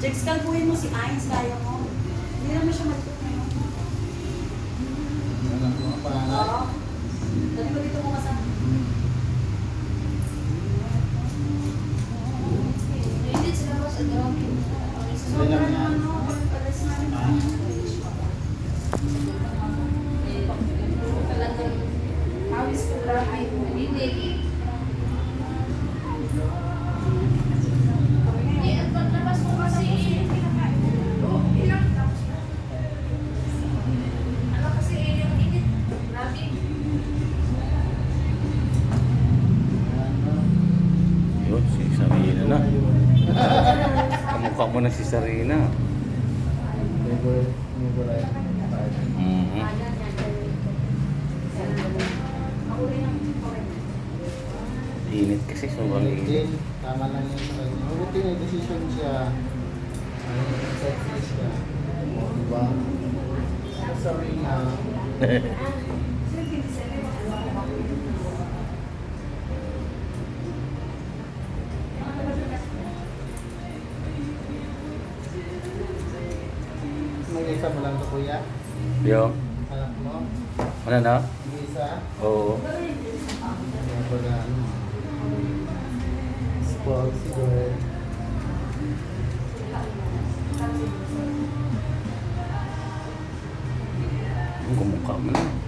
Jex, kalbuhin mo si Ains, kaya mo. Hindi naman siya malikot ngayon. Anak mo, pangalan. Oo. Dali ko dito mo kasama. Hindi sila ba sa drawing? Sobra naman ako. Pagpalas namin. Talagang hawis ko lang ay hindi. At paglabas ko kasi ano kasi yung init. Grabe. Yun, si Sarina na. Kamukha mo na si Sarina. Favorite part. Mhm. Init kasi, sobrang init. Din, tama lang yun sa kanya. Mabuti may decision siya. Sexy siya. O, diba? Sorry na. Mag-isa mo lang ito, kuya? Yo, Anak mo? ano na? Mag-isa? Oo. Kaya pala, ano? Spoiled si girl. Kumukha mo na.